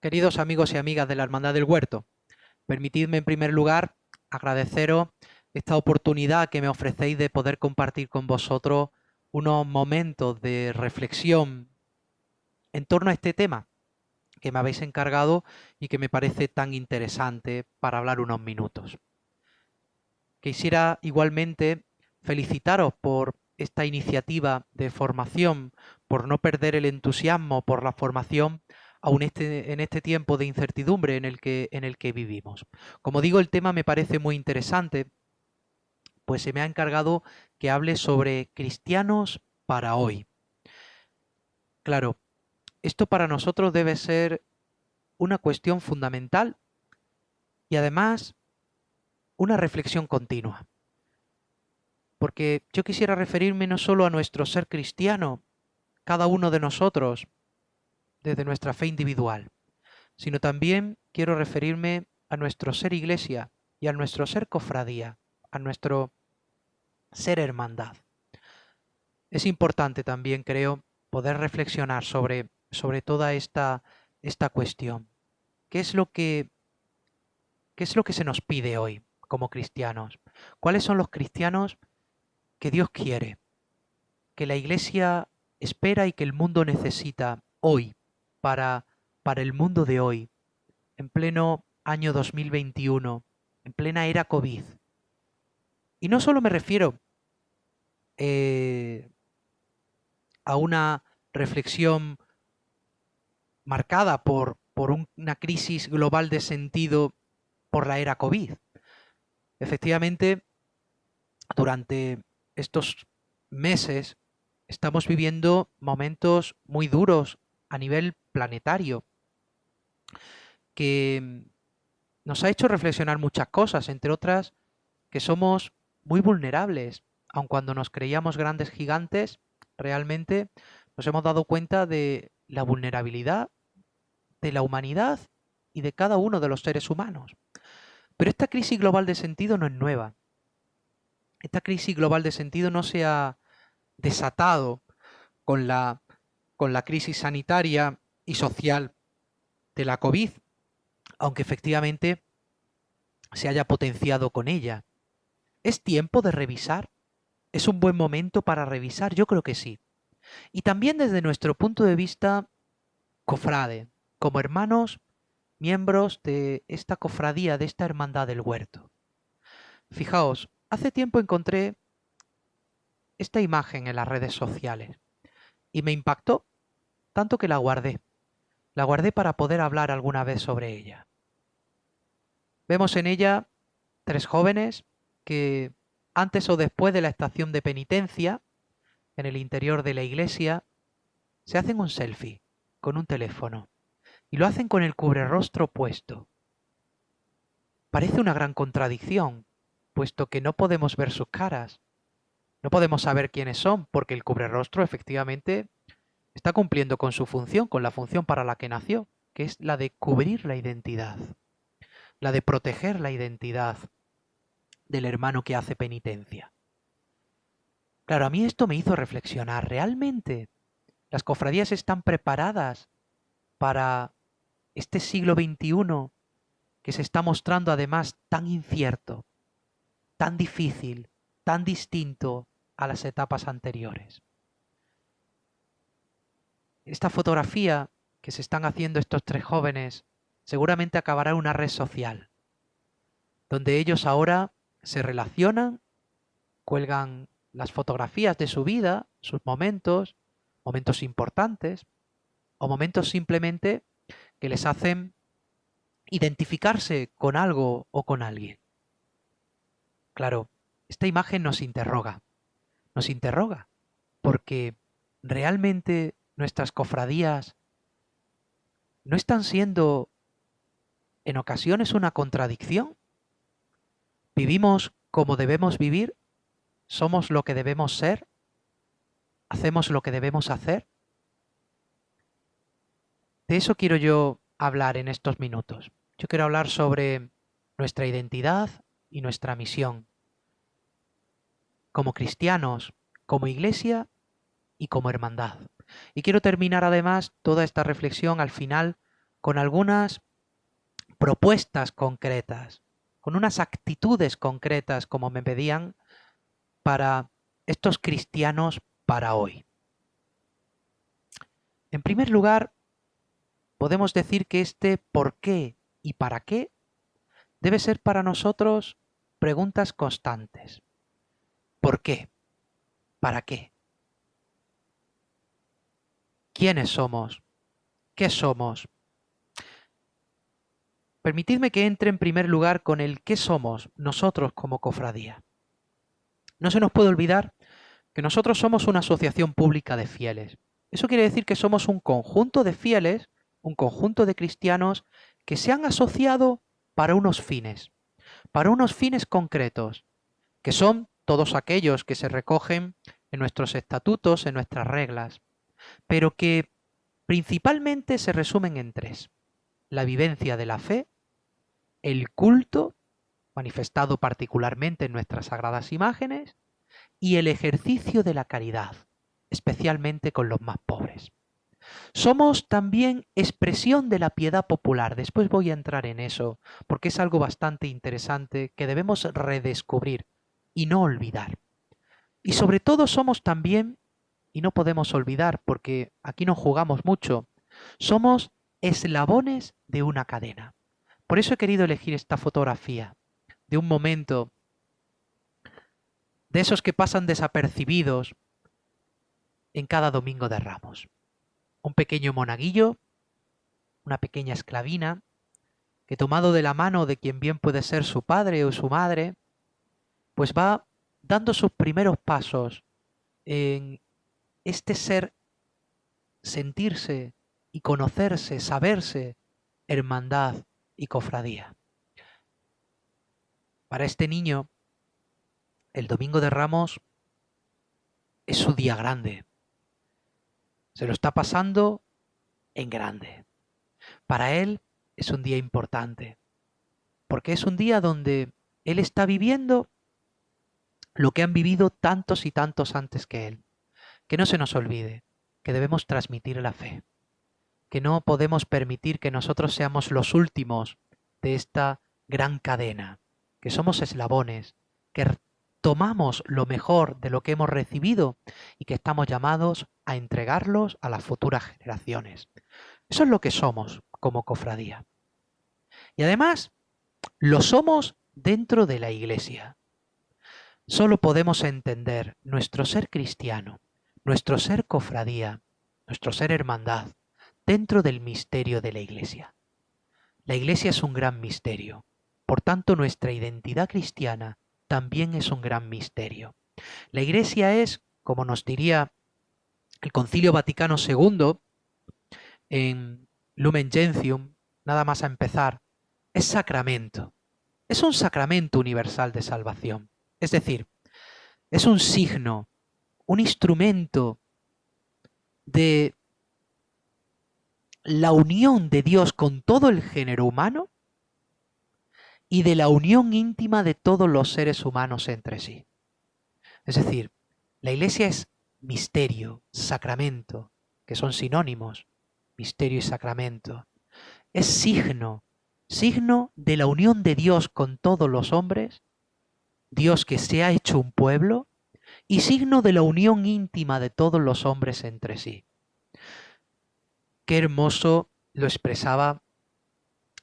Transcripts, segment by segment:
Queridos amigos y amigas de la Hermandad del Huerto, permitidme en primer lugar agradeceros esta oportunidad que me ofrecéis de poder compartir con vosotros unos momentos de reflexión en torno a este tema que me habéis encargado y que me parece tan interesante para hablar unos minutos. Quisiera igualmente felicitaros por esta iniciativa de formación, por no perder el entusiasmo por la formación aún en este tiempo de incertidumbre en el que vivimos. Como digo, el tema me parece muy interesante, pues se me ha encargado que hable sobre cristianos para hoy. Claro, esto para nosotros debe ser una cuestión fundamental y además una reflexión continua. Porque yo quisiera referirme no solo a nuestro ser cristiano, cada uno de nosotros, desde nuestra fe individual, sino también quiero referirme a nuestro ser iglesia y a nuestro ser cofradía, a nuestro ser hermandad. Es importante también, creo, poder reflexionar sobre toda esta cuestión. ¿Qué es lo que, qué es lo que se nos pide hoy como cristianos? ¿Cuáles son los cristianos que Dios quiere, que la iglesia espera y que el mundo necesita hoy para, para el mundo de hoy, en pleno año 2021, en plena era COVID? Y no solo me refiero eh, a una reflexión marcada por una crisis global de sentido por la era COVID. Efectivamente, durante estos meses estamos viviendo momentos muy duros a nivel planetario que nos ha hecho reflexionar muchas cosas, entre otras que somos muy vulnerables, aun cuando nos creíamos grandes gigantes, realmente nos hemos dado cuenta de la vulnerabilidad de la humanidad y de cada uno de los seres humanos. Pero esta crisis global de sentido no es nueva. Esta crisis global de sentido no se ha desatado con la crisis sanitaria y social de la COVID, aunque efectivamente se haya potenciado con ella. ¿Es tiempo de revisar? ¿Es un buen momento para revisar? Yo creo que sí. Y también desde nuestro punto de vista cofrade, como hermanos, miembros de esta cofradía, de esta hermandad del huerto. Fijaos, hace tiempo encontré esta imagen en las redes sociales y me impactó tanto que la guardé. La guardé para poder hablar alguna vez sobre ella. Vemos en ella tres jóvenes que antes o después de la estación de penitencia, en el interior de la iglesia, se hacen un selfie con un teléfono y lo hacen con el cubrerrostro puesto. Parece una gran contradicción, puesto que no podemos ver sus caras, no podemos saber quiénes son, porque el cubrerrostro efectivamente está cumpliendo con su función, con la función para la que nació, que es la de cubrir la identidad, la de proteger la identidad del hermano que hace penitencia. Claro, a mí esto me hizo reflexionar. ¿Realmente las cofradías están preparadas para este siglo XXI que se está mostrando además tan incierto, tan difícil, tan distinto a las etapas anteriores? Esta fotografía que se están haciendo estos tres jóvenes seguramente acabará en una red social, donde ellos ahora se relacionan, cuelgan las fotografías de su vida, sus momentos, momentos importantes, o momentos simplemente que les hacen identificarse con algo o con alguien. Claro, esta imagen nos interroga, porque realmente nuestras cofradías no están siendo en ocasiones una contradicción. Vivimos como debemos vivir, somos lo que debemos ser, hacemos lo que debemos hacer. De eso quiero yo hablar en estos minutos. Yo quiero hablar sobre nuestra identidad y nuestra misión como cristianos, como iglesia y como hermandad. Y quiero terminar además toda esta reflexión al final con algunas propuestas concretas, con unas actitudes concretas como me pedían para estos cristianos para hoy. En primer lugar, podemos decir que este por qué y para qué debe ser para nosotros preguntas constantes. ¿Por qué? ¿Para qué? ¿Quiénes somos? ¿Qué somos? Permitidme que entre en primer lugar con el qué somos nosotros como cofradía. No se nos puede olvidar que nosotros somos una asociación pública de fieles. Eso quiere decir que somos un conjunto de fieles, un conjunto de cristianos que se han asociado para unos fines concretos, que son todos aquellos que se recogen en nuestros estatutos, en nuestras reglas, pero que principalmente se resumen en tres: la vivencia de la fe, el culto, manifestado particularmente en nuestras sagradas imágenes, y el ejercicio de la caridad, especialmente con los más pobres. Somos también expresión de la piedad popular. Después voy a entrar en eso, porque es algo bastante interesante que debemos redescubrir y no olvidar. Y sobre todo somos también, y no podemos olvidar porque aquí no jugamos mucho, somos eslabones de una cadena. Por eso he querido elegir esta fotografía de un momento de esos que pasan desapercibidos en cada domingo de Ramos. Un pequeño monaguillo, una pequeña esclavina, que tomado de la mano de quien bien puede ser su padre o su madre, pues va dando sus primeros pasos en este ser, sentirse y conocerse, saberse, hermandad y cofradía. Para este niño, el Domingo de Ramos es su día grande. Se lo está pasando en grande. Para él es un día importante, porque es un día donde él está viviendo lo que han vivido tantos y tantos antes que él. Que no se nos olvide que debemos transmitir la fe, que no podemos permitir que nosotros seamos los últimos de esta gran cadena, que somos eslabones, que tomamos lo mejor de lo que hemos recibido y que estamos llamados a entregarlos a las futuras generaciones. Eso es lo que somos como cofradía. Y además, lo somos dentro de la Iglesia. Solo podemos entender nuestro ser cristiano, nuestro ser cofradía, nuestro ser hermandad, dentro del misterio de la Iglesia. La Iglesia es un gran misterio. Por tanto, nuestra identidad cristiana también es un gran misterio. La Iglesia es, como nos diría el Concilio Vaticano II en Lumen Gentium, nada más a empezar, es sacramento. Es un sacramento universal de salvación. Es decir, es un signo, un instrumento de la unión de Dios con todo el género humano y de la unión íntima de todos los seres humanos entre sí. Es decir, la Iglesia es misterio, sacramento, que son sinónimos, misterio y sacramento. Es signo de la unión de Dios con todos los hombres, Dios que se ha hecho un pueblo, y signo de la unión íntima de todos los hombres entre sí. Qué hermoso lo expresaba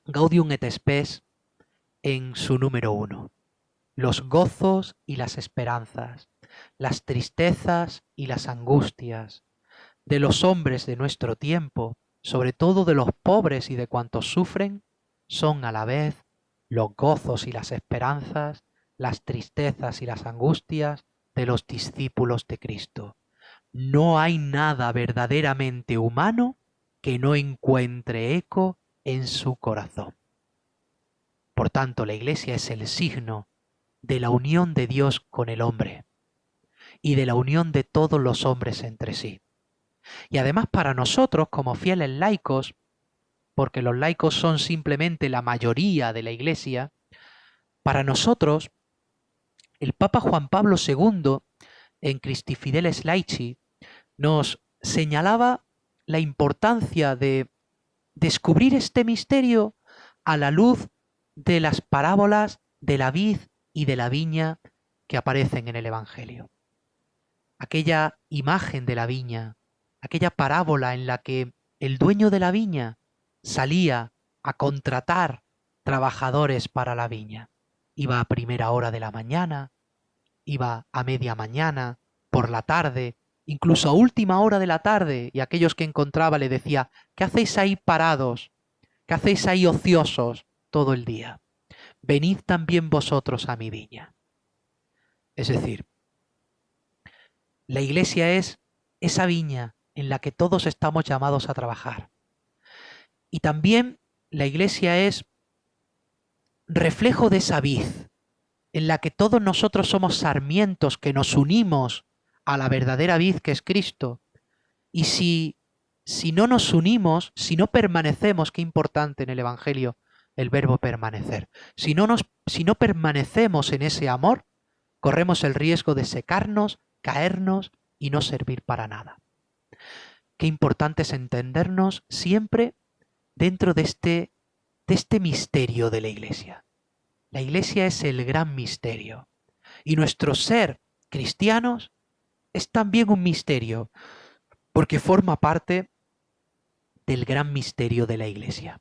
Gaudium et Spes en su número 1. Los gozos y las esperanzas, las tristezas y las angustias de los hombres de nuestro tiempo, sobre todo de los pobres y de cuantos sufren, son a la vez los gozos y las esperanzas, las tristezas y las angustias de los discípulos de Cristo. No hay nada verdaderamente humano que no encuentre eco en su corazón. Por tanto, la Iglesia es el signo de la unión de Dios con el hombre y de la unión de todos los hombres entre sí. Y además para nosotros, como fieles laicos, porque los laicos son simplemente la mayoría de la Iglesia, para nosotros, el Papa Juan Pablo II, en Christi Fideles Laici, nos señalaba la importancia de descubrir este misterio a la luz de las parábolas de la vid y de la viña que aparecen en el Evangelio. Aquella imagen de la viña, aquella parábola en la que el dueño de la viña salía a contratar trabajadores para la viña. Iba a primera hora de la mañana, iba a media mañana, por la tarde, incluso a última hora de la tarde, y aquellos que encontraba le decía, ¿qué hacéis ahí parados? ¿Qué hacéis ahí ociosos todo el día? Venid también vosotros a mi viña. Es decir, la iglesia es esa viña en la que todos estamos llamados a trabajar. Y también la iglesia es reflejo de esa vid, en la que todos nosotros somos sarmientos que nos unimos a la verdadera vid que es Cristo. Y si no nos unimos, si no permanecemos, qué importante en el Evangelio el verbo permanecer, si no permanecemos en ese amor, corremos el riesgo de secarnos, caernos y no servir para nada. Qué importante es entendernos siempre dentro de este misterio de la Iglesia. La Iglesia es el gran misterio y nuestro ser cristianos es también un misterio porque forma parte del gran misterio de la Iglesia.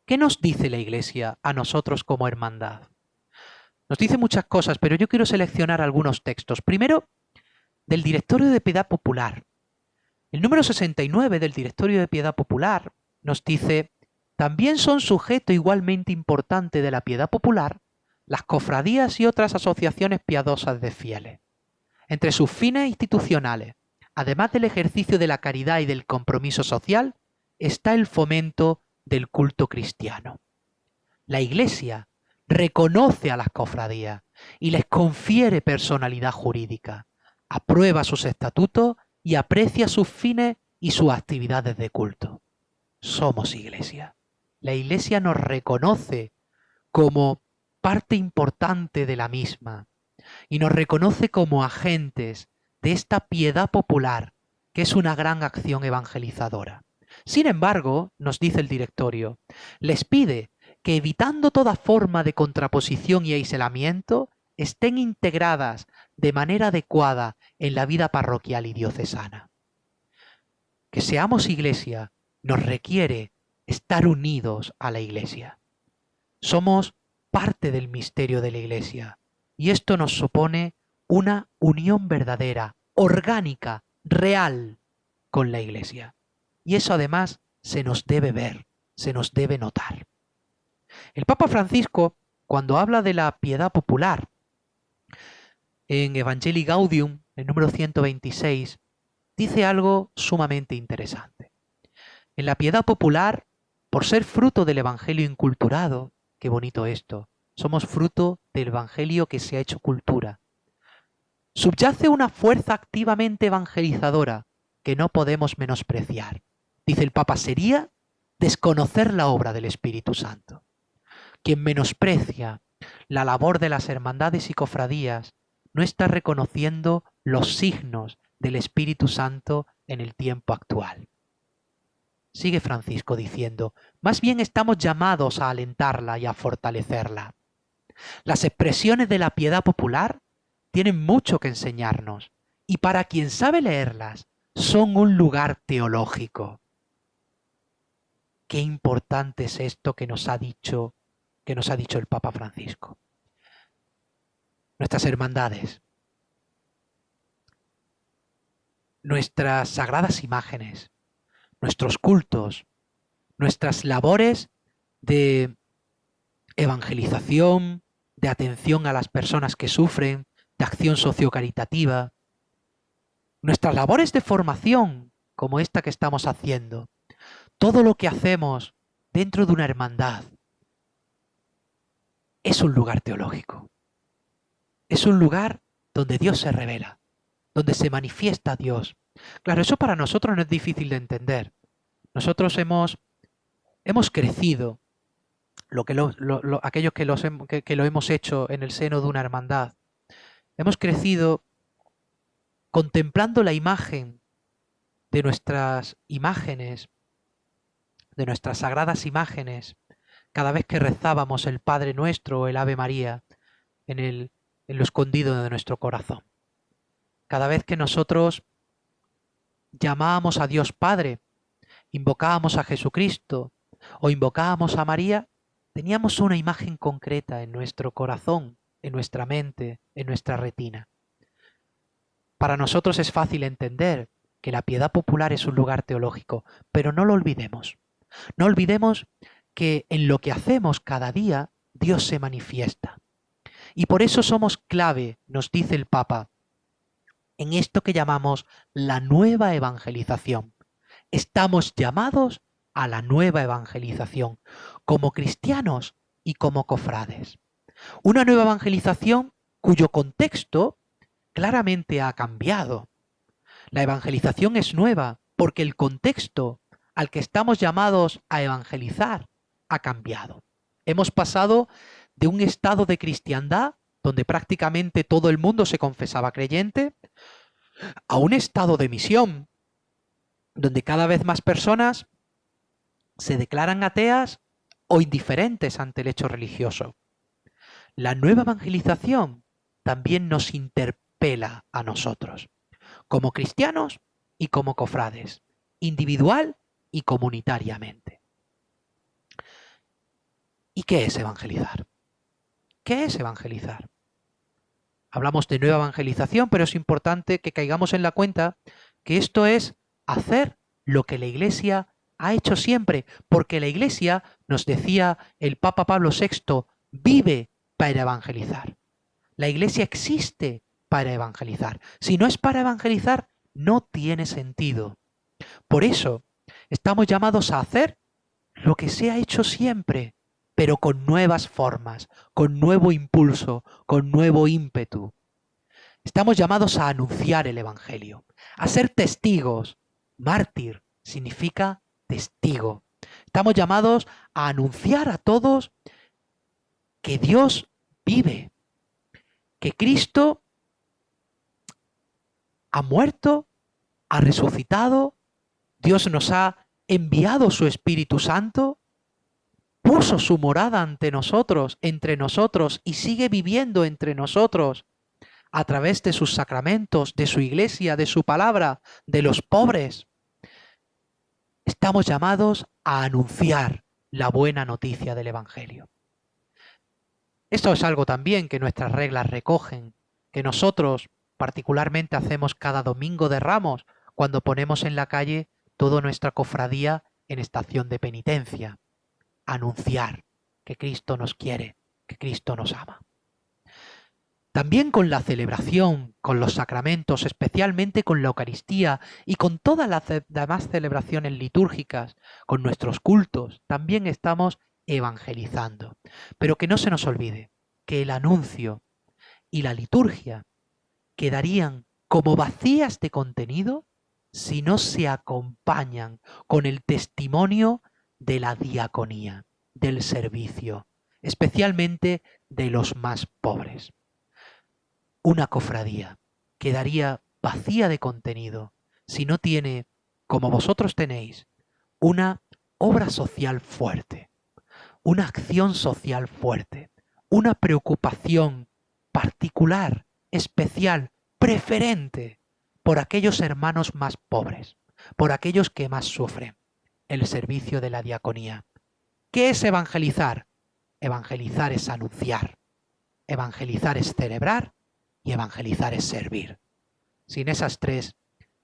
¿Qué nos dice la Iglesia a nosotros como hermandad? Nos dice muchas cosas, pero yo quiero seleccionar algunos textos. Primero, del Directorio de Piedad Popular. El número 69 del Directorio de Piedad Popular nos dice: también son sujeto igualmente importante de la piedad popular las cofradías y otras asociaciones piadosas de fieles. Entre sus fines institucionales, además del ejercicio de la caridad y del compromiso social, está el fomento del culto cristiano. La Iglesia reconoce a las cofradías y les confiere personalidad jurídica, aprueba sus estatutos y aprecia sus fines y sus actividades de culto. Somos Iglesia. La Iglesia nos reconoce como parte importante de la misma y nos reconoce como agentes de esta piedad popular, que es una gran acción evangelizadora. Sin embargo, nos dice el directorio, les pide que evitando toda forma de contraposición y aislamiento, estén integradas de manera adecuada en la vida parroquial y diocesana. Que seamos Iglesia nos requiere estar unidos a la Iglesia. Somos parte del misterio de la Iglesia y esto nos supone una unión verdadera, orgánica, real con la Iglesia. Y eso además se nos debe ver, se nos debe notar. El Papa Francisco, cuando habla de la piedad popular, en Evangelii Gaudium, el número 126, dice algo sumamente interesante. En la piedad popular, por ser fruto del Evangelio inculturado, qué bonito esto, somos fruto del Evangelio que se ha hecho cultura, subyace una fuerza activamente evangelizadora que no podemos menospreciar. Dice el Papa, sería desconocer la obra del Espíritu Santo. Quien menosprecia la labor de las hermandades y cofradías no está reconociendo los signos del Espíritu Santo en el tiempo actual. Sigue Francisco diciendo, más bien estamos llamados a alentarla y a fortalecerla. Las expresiones de la piedad popular tienen mucho que enseñarnos y para quien sabe leerlas son un lugar teológico. Qué importante es esto que nos ha dicho el Papa Francisco. Nuestras hermandades, nuestras sagradas imágenes, nuestros cultos, nuestras labores de evangelización, de atención a las personas que sufren, de acción sociocaritativa, nuestras labores de formación, como esta que estamos haciendo, todo lo que hacemos dentro de una hermandad, es un lugar teológico. Es un lugar donde Dios se revela, donde se manifiesta Dios. Claro, eso para nosotros no es difícil de entender. Nosotros hemos crecido, aquellos que lo hemos hecho en el seno de una hermandad, hemos crecido contemplando la imagen de nuestras imágenes de nuestras sagradas imágenes, cada vez que rezábamos el Padre Nuestro o el Ave María en lo escondido de nuestro corazón. Cada vez que nosotros llamábamos a Dios Padre, invocábamos a Jesucristo o invocábamos a María, teníamos una imagen concreta en nuestro corazón, en nuestra mente, en nuestra retina. Para nosotros es fácil entender que la piedad popular es un lugar teológico, pero no lo olvidemos. No olvidemos que en lo que hacemos cada día Dios se manifiesta. Y por eso somos clave, nos dice el Papa, en esto que llamamos la nueva evangelización. Estamos llamados a la nueva evangelización, como cristianos y como cofrades. Una nueva evangelización cuyo contexto claramente ha cambiado. La evangelización es nueva porque el contexto al que estamos llamados a evangelizar ha cambiado. Hemos pasado de un estado de cristiandad, donde prácticamente todo el mundo se confesaba creyente, a un estado de misión, donde cada vez más personas se declaran ateas o indiferentes ante el hecho religioso. La nueva evangelización también nos interpela a nosotros, como cristianos y como cofrades, individual y comunitariamente. ¿Y qué es evangelizar? ¿Qué es evangelizar? Hablamos de nueva evangelización, pero es importante que caigamos en la cuenta que esto es hacer lo que la Iglesia ha hecho siempre, porque la Iglesia, nos decía el Papa Pablo VI, vive para evangelizar. La Iglesia existe para evangelizar. Si no es para evangelizar, no tiene sentido. Por eso, estamos llamados a hacer lo que se ha hecho siempre, pero con nuevas formas, con nuevo impulso, con nuevo ímpetu. Estamos llamados a anunciar el Evangelio, a ser testigos. Mártir significa testigo. Estamos llamados a anunciar a todos que Dios vive, que Cristo ha muerto, ha resucitado, Dios nos ha enviado su Espíritu Santo, puso su morada ante nosotros, entre nosotros, y sigue viviendo entre nosotros a través de sus sacramentos, de su iglesia, de su palabra, de los pobres. Estamos llamados a anunciar la buena noticia del Evangelio. Esto es algo también que nuestras reglas recogen, que nosotros particularmente hacemos cada domingo de Ramos, cuando ponemos en la calle toda nuestra cofradía en estación de penitencia. Anunciar que Cristo nos quiere, que Cristo nos ama. También con la celebración, con los sacramentos, especialmente con la Eucaristía y con todas las demás celebraciones litúrgicas, con nuestros cultos, también estamos evangelizando. Pero que no se nos olvide que el anuncio y la liturgia quedarían como vacías de contenido si no se acompañan con el testimonio de la diaconía, del servicio, especialmente de los más pobres. Una cofradía quedaría vacía de contenido si no tiene, como vosotros tenéis, una obra social fuerte, una acción social fuerte, una preocupación particular, especial, preferente por aquellos hermanos más pobres, por aquellos que más sufren, el servicio de la diaconía. ¿Qué es evangelizar? Evangelizar es anunciar, evangelizar es celebrar y evangelizar es servir. Sin esas tres,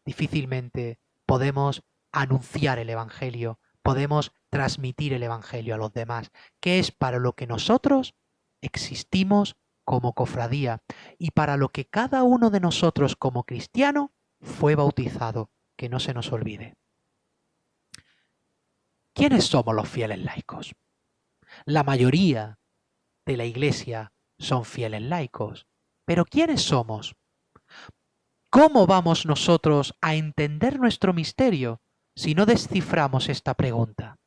difícilmente podemos anunciar el Evangelio, podemos transmitir el Evangelio a los demás, que es para lo que nosotros existimos como cofradía y para lo que cada uno de nosotros como cristiano fue bautizado, que no se nos olvide. ¿Quiénes somos los fieles laicos? La mayoría de la Iglesia son fieles laicos, pero ¿quiénes somos? ¿Cómo vamos nosotros a entender nuestro misterio si no desciframos esta pregunta?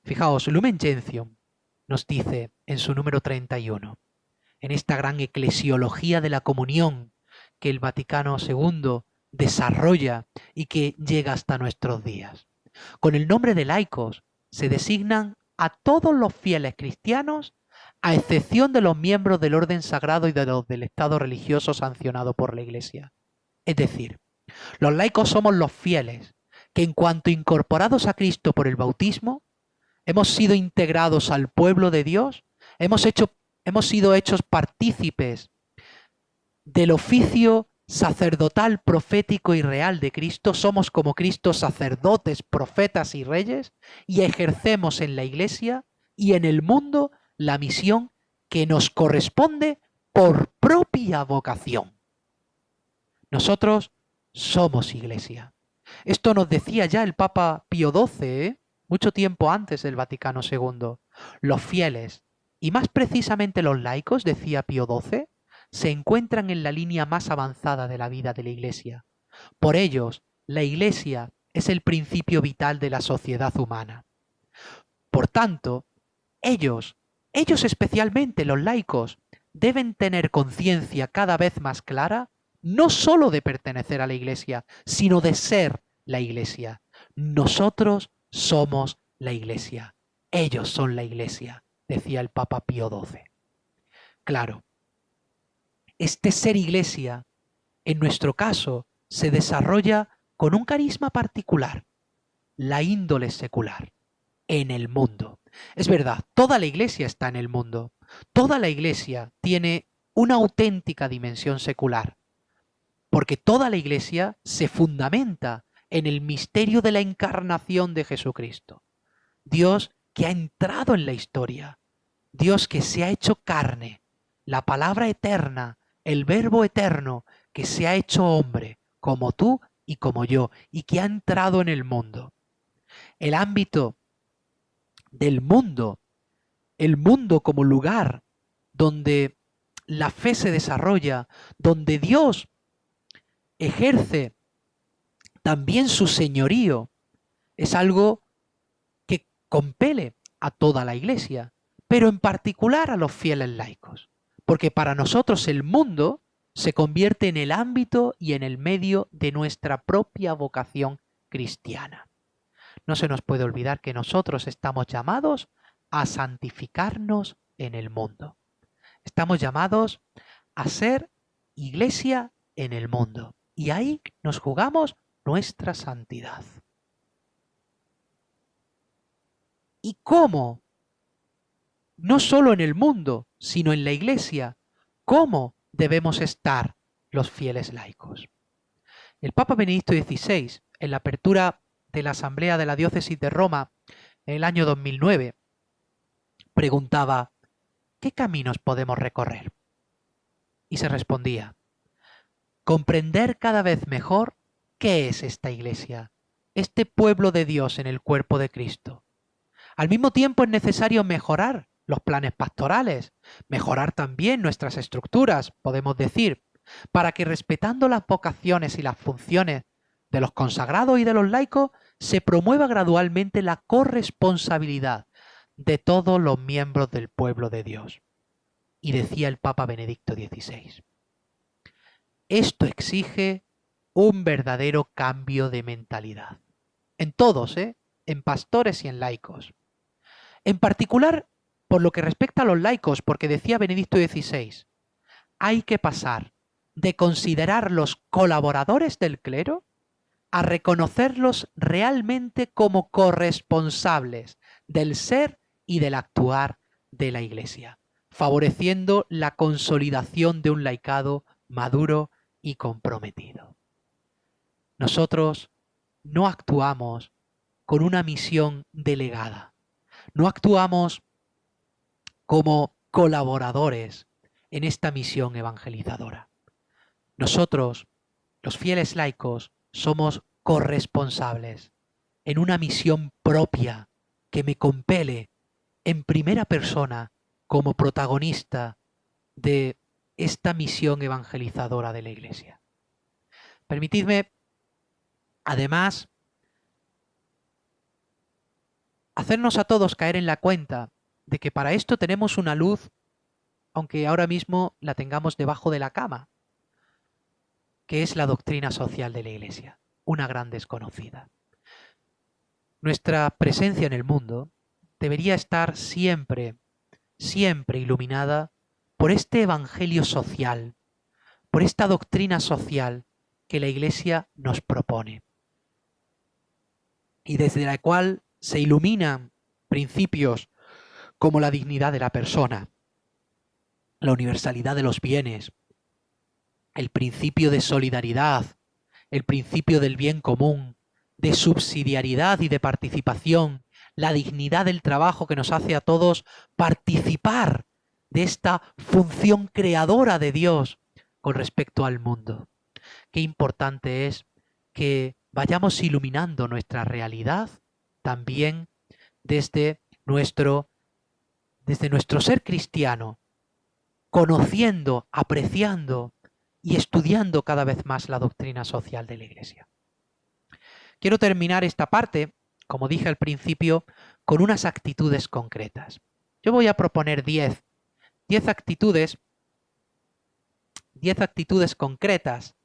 Fijaos, Lumen Gentium nos dice en su número 31, en esta gran eclesiología de la comunión que el Vaticano II desarrolla y que llega hasta nuestros días. Con el nombre de laicos se designan a todos los fieles cristianos, a excepción de los miembros del orden sagrado y de los del Estado religioso sancionado por la Iglesia. Es decir, los laicos somos los fieles, que en cuanto incorporados a Cristo por el bautismo, hemos sido integrados al pueblo de Dios, hemos sido hechos partícipes del oficio sacerdotal, profético y real de Cristo. Somos como Cristo sacerdotes, profetas y reyes, y ejercemos en la Iglesia y en el mundo la misión que nos corresponde por propia vocación. Nosotros somos Iglesia. Esto nos decía ya el Papa Pío XII, mucho tiempo antes del Vaticano II. Los fieles, y más precisamente los laicos, decía Pío XII, se encuentran en la línea más avanzada de la vida de la Iglesia. Por ellos, la Iglesia es el principio vital de la sociedad humana. Por tanto, ellos especialmente los laicos, deben tener conciencia cada vez más clara, no sólo de pertenecer a la Iglesia, sino de ser la Iglesia. Nosotros somos la Iglesia. Ellos son la Iglesia, decía el Papa Pío XII. Claro, este ser Iglesia, en nuestro caso, se desarrolla con un carisma particular, la índole secular, en el mundo. Es verdad, toda la Iglesia está en el mundo. Toda la Iglesia tiene una auténtica dimensión secular, porque toda la Iglesia se fundamenta en el misterio de la encarnación de Jesucristo. Dios que ha entrado en la historia, Dios que se ha hecho carne, la palabra eterna, el verbo eterno que se ha hecho hombre, como tú y como yo, y que ha entrado en el mundo. El ámbito del mundo, el mundo como lugar donde la fe se desarrolla, donde Dios ejerce también su señorío, es algo que compele a toda la Iglesia, pero en particular a los fieles laicos, porque para nosotros el mundo se convierte en el ámbito y en el medio de nuestra propia vocación cristiana. No se nos puede olvidar que nosotros estamos llamados a santificarnos en el mundo. Estamos llamados a ser iglesia en el mundo. Y ahí nos jugamos nuestra santidad. ¿Y cómo? No solo en el mundo, sino en la iglesia. ¿Cómo debemos estar los fieles laicos? El Papa Benedicto XVI, en la apertura de la Asamblea de la Diócesis de Roma en el año 2009, preguntaba, ¿qué caminos podemos recorrer? Y se respondía, comprender cada vez mejor qué es esta Iglesia, este pueblo de Dios en el cuerpo de Cristo. Al mismo tiempo es necesario mejorar los planes pastorales, mejorar también nuestras estructuras, podemos decir, para que respetando las vocaciones y las funciones de los consagrados y de los laicos, se promueva gradualmente la corresponsabilidad de todos los miembros del pueblo de Dios. Y decía el Papa Benedicto XVI, esto exige un verdadero cambio de mentalidad. En todos, en pastores y en laicos. En particular, por lo que respecta a los laicos, porque decía Benedicto XVI, hay que pasar de considerarlos colaboradores del clero a reconocerlos realmente como corresponsables del ser y del actuar de la Iglesia, favoreciendo la consolidación de un laicado maduro y comprometido. Nosotros no actuamos con una misión delegada, no actuamos como colaboradores en esta misión evangelizadora. Nosotros, los fieles laicos, somos corresponsables en una misión propia que me compele en primera persona como protagonista de esta misión evangelizadora de la Iglesia. Permitidme, además, hacernos a todos caer en la cuenta de que para esto tenemos una luz, aunque ahora mismo la tengamos debajo de la cama, que es la doctrina social de la Iglesia, una gran desconocida. Nuestra presencia en el mundo debería estar siempre, siempre iluminada por este evangelio social, por esta doctrina social que la Iglesia nos propone y desde la cual se iluminan principios como la dignidad de la persona, la universalidad de los bienes, el principio de solidaridad, el principio del bien común, de subsidiariedad y de participación, la dignidad del trabajo que nos hace a todos participar de esta función creadora de Dios con respecto al mundo. Qué importante es que vayamos iluminando nuestra realidad también desde nuestro ser cristiano, conociendo, apreciando y estudiando cada vez más la doctrina social de la Iglesia. Quiero terminar esta parte, como dije al principio, con unas actitudes concretas. Yo voy a proponer 10 actitudes, 10 actitudes concretas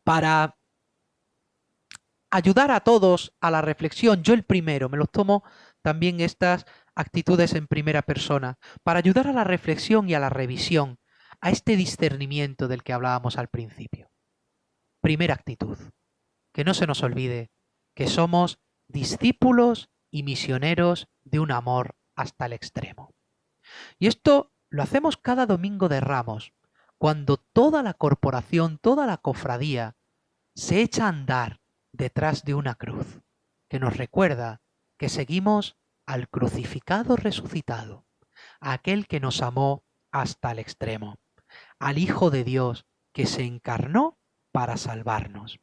para ayudar a todos a la reflexión. Yo el primero, me los tomo también estas actitudes en primera persona, para ayudar a la reflexión y a la revisión, a este discernimiento del que hablábamos al principio. Primera actitud, que no se nos olvide que somos discípulos y misioneros de un amor hasta el extremo. Y esto lo hacemos cada domingo de Ramos, cuando toda la corporación, toda la cofradía se echa a andar detrás de una cruz, que nos recuerda que seguimos al crucificado resucitado, a aquel que nos amó hasta el extremo, al Hijo de Dios que se encarnó para salvarnos.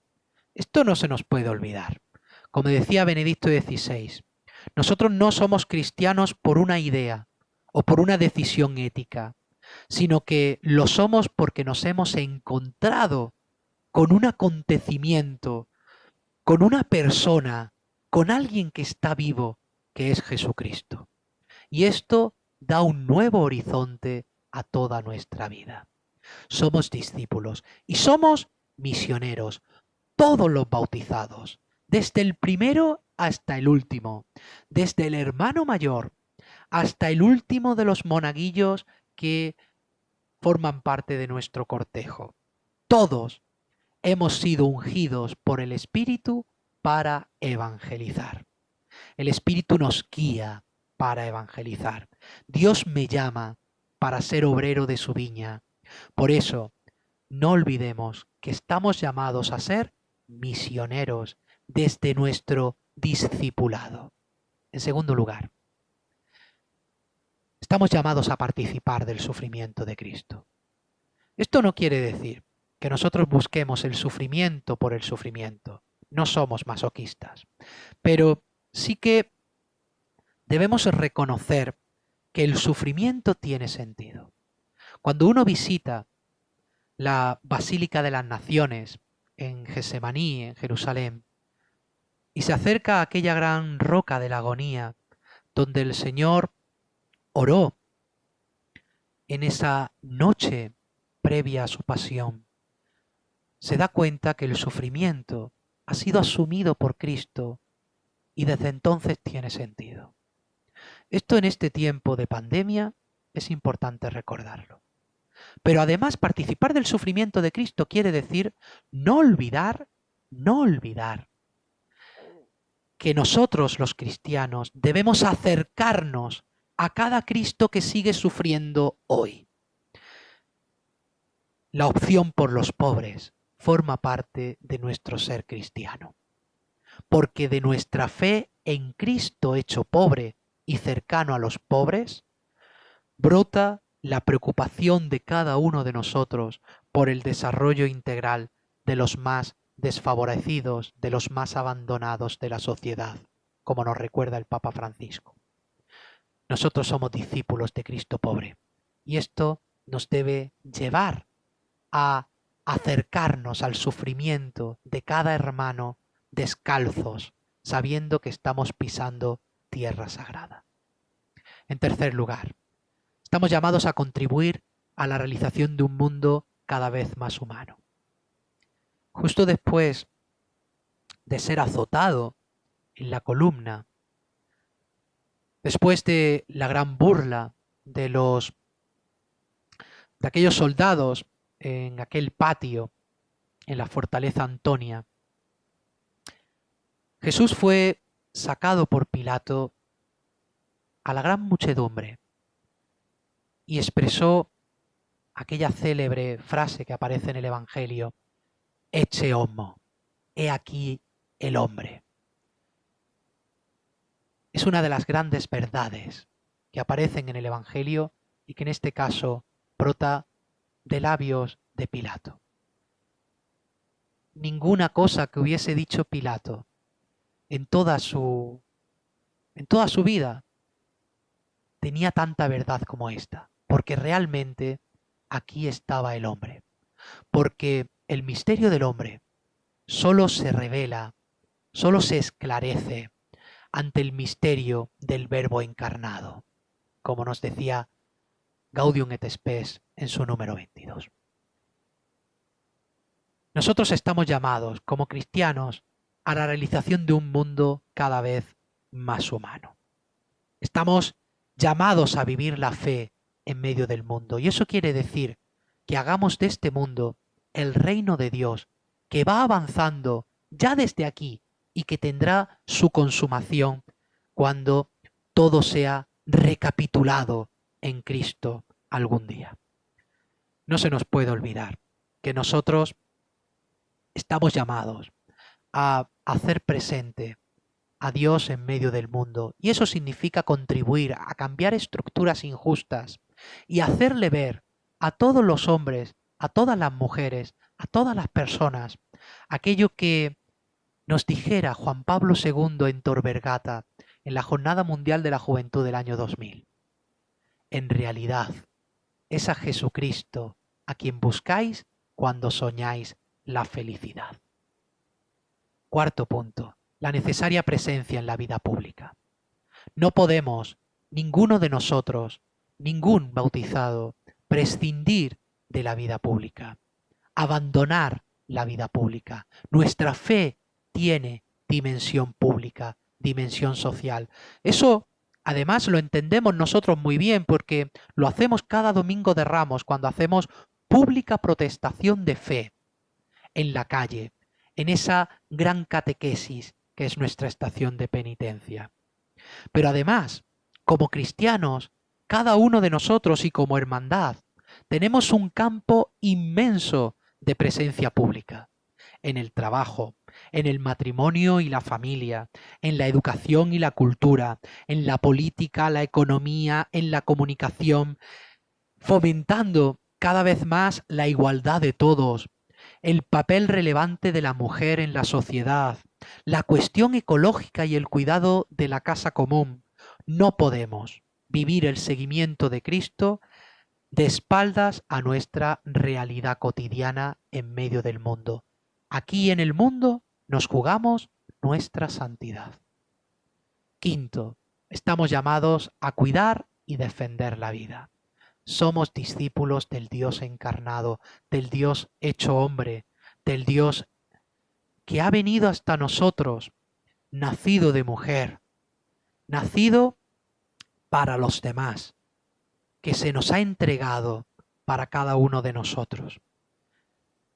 Esto no se nos puede olvidar. Como decía Benedicto XVI, nosotros no somos cristianos por una idea o por una decisión ética, sino que lo somos porque nos hemos encontrado con un acontecimiento, con una persona, con alguien que está vivo, que es Jesucristo. Y esto da un nuevo horizonte a toda nuestra vida. Somos discípulos y somos misioneros, todos los bautizados, desde el primero hasta el último, desde el hermano mayor hasta el último de los monaguillos que forman parte de nuestro cortejo. Todos hemos sido ungidos por el Espíritu para evangelizar. El Espíritu nos guía para evangelizar. Dios me llama para ser obrero de su viña. Por eso, no olvidemos que estamos llamados a ser misioneros desde nuestro discipulado. En segundo lugar, estamos llamados a participar del sufrimiento de Cristo. Esto no quiere decir que nosotros busquemos el sufrimiento por el sufrimiento. No somos masoquistas. Pero sí que debemos reconocer que el sufrimiento tiene sentido. Cuando uno visita la Basílica de las Naciones en Getsemaní, en Jerusalén, y se acerca a aquella gran roca de la agonía, donde el Señor oró en esa noche previa a su pasión, se da cuenta que el sufrimiento ha sido asumido por Cristo y desde entonces tiene sentido. Esto en este tiempo de pandemia es importante recordarlo. Pero además participar del sufrimiento de Cristo quiere decir no olvidar que nosotros los cristianos debemos acercarnos a cada Cristo que sigue sufriendo hoy. La opción por los pobres forma parte de nuestro ser cristiano, porque de nuestra fe en Cristo hecho pobre y cercano a los pobres, brota la preocupación de cada uno de nosotros por el desarrollo integral de los más desfavorecidos, de los más abandonados de la sociedad, como nos recuerda el Papa Francisco. Nosotros somos discípulos de Cristo pobre y esto nos debe llevar a acercarnos al sufrimiento de cada hermano descalzos, sabiendo que estamos pisando tierra sagrada. En tercer lugar, estamos llamados a contribuir a la realización de un mundo cada vez más humano. Justo después de ser azotado en la columna, después de la gran burla de aquellos soldados en aquel patio en la fortaleza Antonia, Jesús fue sacado por Pilato a la gran muchedumbre y expresó aquella célebre frase que aparece en el Evangelio: Ecce homo, he aquí el hombre. Es una de las grandes verdades que aparecen en el Evangelio y que en este caso brota de labios de Pilato. Ninguna cosa que hubiese dicho Pilato en toda su vida tenía tanta verdad como esta, porque realmente aquí estaba el hombre, porque el misterio del hombre solo se revela, solo se esclarece ante el misterio del Verbo encarnado, como nos decía Gaudium et Spes en su número 22. Nosotros estamos llamados, como cristianos, a la realización de un mundo cada vez más humano. Estamos llamados a vivir la fe en medio del mundo, y eso quiere decir que hagamos de este mundo el reino de Dios, que va avanzando ya desde aquí y que tendrá su consumación cuando todo sea recapitulado en Cristo algún día. No se nos puede olvidar que nosotros estamos llamados a hacer presente a Dios en medio del mundo, y eso significa contribuir a cambiar estructuras injustas y hacerle ver a todos los hombres, a todas las mujeres, a todas las personas, aquello que nos dijera Juan Pablo II en Tor Vergata en la Jornada Mundial de la Juventud del año 2000. En realidad, es a Jesucristo a quien buscáis cuando soñáis la felicidad. Cuarto punto, la necesaria presencia en la vida pública. No podemos, ninguno de nosotros, ningún bautizado, prescindir de la vida pública, abandonar la vida pública. Nuestra fe tiene dimensión pública, dimensión social. Eso además lo entendemos nosotros muy bien porque lo hacemos cada domingo de Ramos cuando hacemos pública protestación de fe en la calle, en esa gran catequesis que es nuestra estación de penitencia. Pero además, como cristianos, cada uno de nosotros y como hermandad, tenemos un campo inmenso de presencia pública, en el trabajo, en el matrimonio y la familia, en la educación y la cultura, en la política, la economía, en la comunicación, fomentando cada vez más la igualdad de todos, el papel relevante de la mujer en la sociedad, la cuestión ecológica y el cuidado de la casa común. No podemos vivir el seguimiento de Cristo de espaldas a nuestra realidad cotidiana en medio del mundo. Aquí en el mundo nos jugamos nuestra santidad. Quinto, estamos llamados a cuidar y defender la vida. Somos discípulos del Dios encarnado, del Dios hecho hombre, del Dios que ha venido hasta nosotros, nacido de mujer, nacido para los demás, que se nos ha entregado para cada uno de nosotros.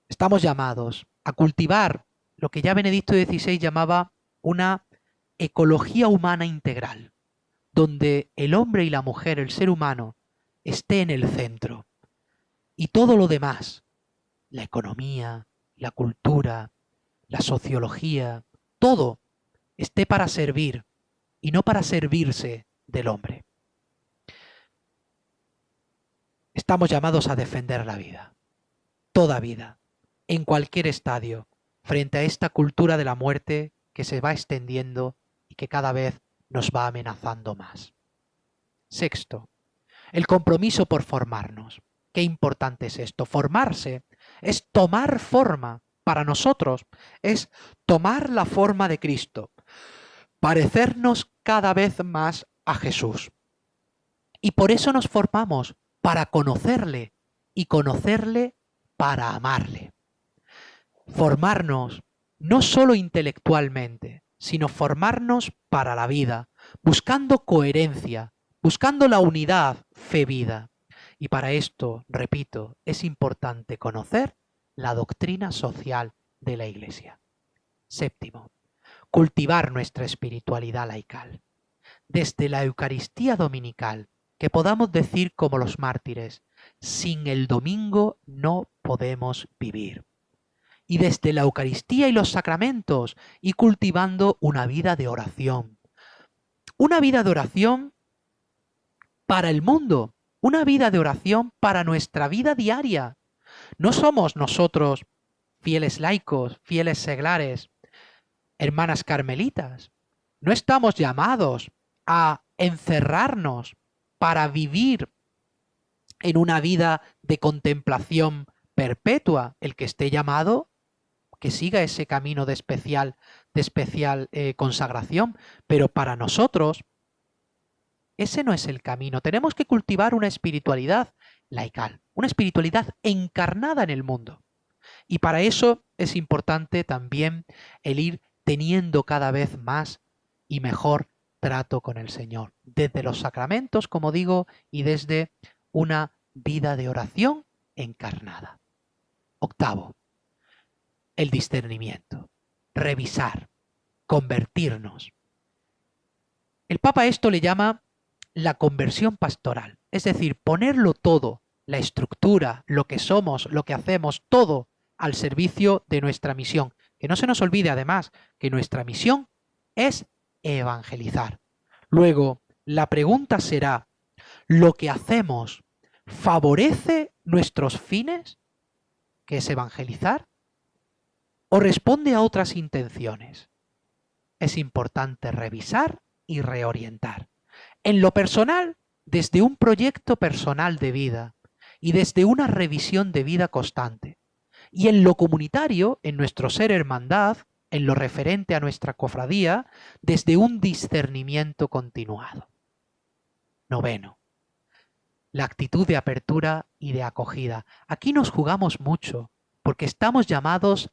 Estamos llamados a cultivar lo que ya Benedicto XVI llamaba una ecología humana integral, donde el hombre y la mujer, el ser humano, esté en el centro. Y todo lo demás, la economía, la cultura, la sociología, todo esté para servir y no para servirse del hombre. Estamos llamados a defender la vida, toda vida, en cualquier estadio, frente a esta cultura de la muerte que se va extendiendo y que cada vez nos va amenazando más. Sexto, el compromiso por formarnos. Qué importante es esto. Formarse es tomar forma. Para nosotros es tomar la forma de Cristo, parecernos cada vez más a Jesús. Y por eso nos formamos, para conocerle y conocerle para amarle. Formarnos no solo intelectualmente, sino formarnos para la vida, buscando coherencia, buscando la unidad fe-vida. Y para esto, repito, es importante conocer la doctrina social de la Iglesia. Séptimo, cultivar nuestra espiritualidad laical. Desde la Eucaristía dominical, que podamos decir como los mártires, sin el domingo no podemos vivir. Y desde la Eucaristía y los sacramentos, y cultivando una vida de oración. Una vida de oración para el mundo, una vida de oración para nuestra vida diaria. No somos nosotros, fieles laicos, fieles seglares, hermanas carmelitas. No estamos llamados a encerrarnos para vivir en una vida de contemplación perpetua. El que esté llamado, que siga ese camino de especial consagración. Pero para nosotros, ese no es el camino. Tenemos que cultivar una espiritualidad laical, una espiritualidad encarnada en el mundo. Y para eso es importante también el ir teniendo cada vez más y mejor trato con el Señor, desde los sacramentos, como digo, y desde una vida de oración encarnada. Octavo, el discernimiento, revisar, convertirnos. El Papa esto le llama la conversión pastoral, es decir, ponerlo todo, la estructura, lo que somos, lo que hacemos, todo al servicio de nuestra misión. Que no se nos olvide además que nuestra misión es evangelizar. Luego, la pregunta será, ¿lo que hacemos favorece nuestros fines, que es evangelizar, o responde a otras intenciones? Es importante revisar y reorientar. En lo personal, desde un proyecto personal de vida y desde una revisión de vida constante. Y en lo comunitario, en nuestro ser hermandad, en lo referente a nuestra cofradía, desde un discernimiento continuado. Noveno, la actitud de apertura y de acogida. Aquí nos jugamos mucho, porque estamos llamados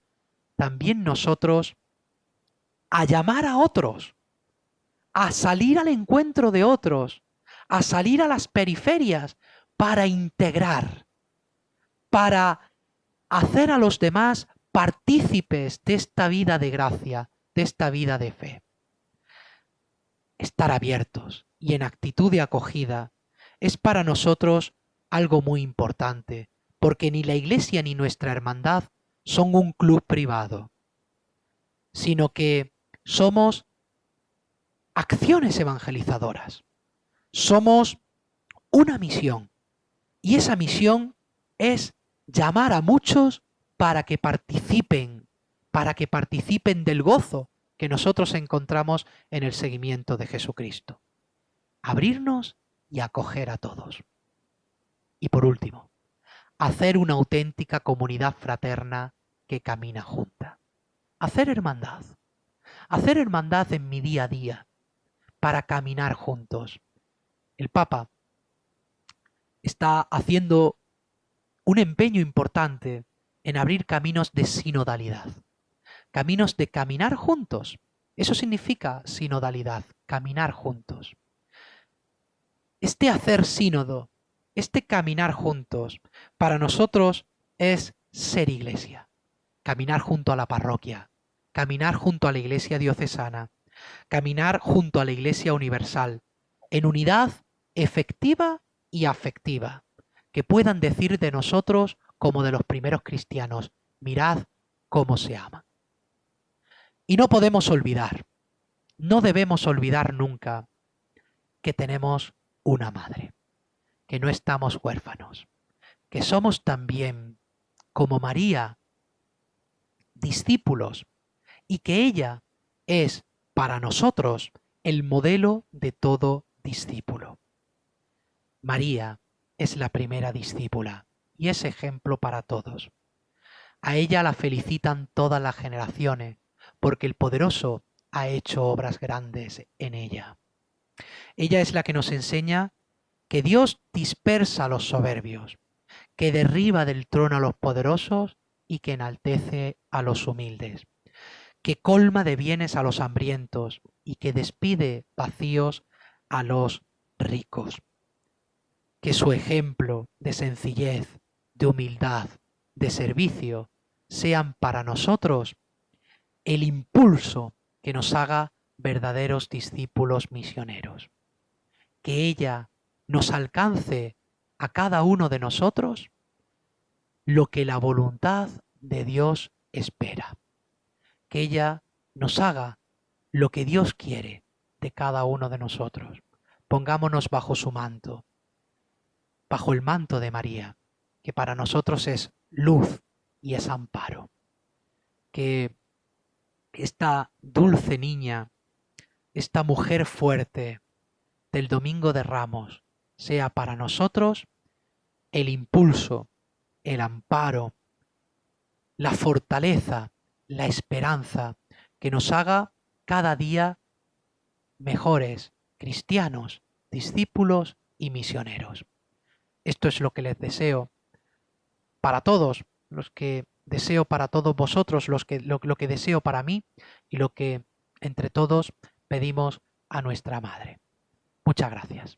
también nosotros a llamar a otros, a salir al encuentro de otros, a salir a las periferias para integrar, para hacer a los demás partícipes de esta vida de gracia, de esta vida de fe. Estar abiertos y en actitud de acogida es para nosotros algo muy importante, porque ni la Iglesia ni nuestra hermandad son un club privado, sino que somos acciones evangelizadoras. Somos una misión, y esa misión es llamar a muchos para que participen del gozo que nosotros encontramos en el seguimiento de Jesucristo. Abrirnos y acoger a todos. Y por último, hacer una auténtica comunidad fraterna que camina junta. Hacer hermandad en mi día a día, para caminar juntos. El Papa está haciendo un empeño importante en abrir caminos de sinodalidad, caminos de caminar juntos. Eso significa sinodalidad, caminar juntos. Este hacer sínodo, este caminar juntos, para nosotros es ser iglesia. Caminar junto a la parroquia, caminar junto a la iglesia diocesana, caminar junto a la iglesia universal, en unidad efectiva y afectiva, que puedan decir de nosotros como de los primeros cristianos, mirad cómo se aman. Y no podemos olvidar, no debemos olvidar nunca que tenemos una madre, que no estamos huérfanos, que somos también, como María, discípulos, y que ella es para nosotros el modelo de todo discípulo. María es la primera discípula y es ejemplo para todos. A ella la felicitan todas las generaciones, porque el Poderoso ha hecho obras grandes en ella. Ella es la que nos enseña que Dios dispersa a los soberbios, que derriba del trono a los poderosos y que enaltece a los humildes. que colma de bienes a los hambrientos y que despide vacíos a los ricos. Que su ejemplo de sencillez, de humildad, de servicio, sean para nosotros el impulso que nos haga verdaderos discípulos misioneros. Que ella nos alcance a cada uno de nosotros lo que la voluntad de Dios espera. Que ella nos haga lo que Dios quiere de cada uno de nosotros. Pongámonos bajo su manto, bajo el manto de María, que para nosotros es luz y es amparo. Que esta dulce niña, esta mujer fuerte del Domingo de Ramos, sea para nosotros el impulso, el amparo, la fortaleza, la esperanza, que nos haga cada día mejores cristianos, discípulos y misioneros. Esto es lo que les deseo para todos, los que deseo para todos vosotros, lo que deseo para mí y lo que entre todos pedimos a nuestra Madre. Muchas gracias.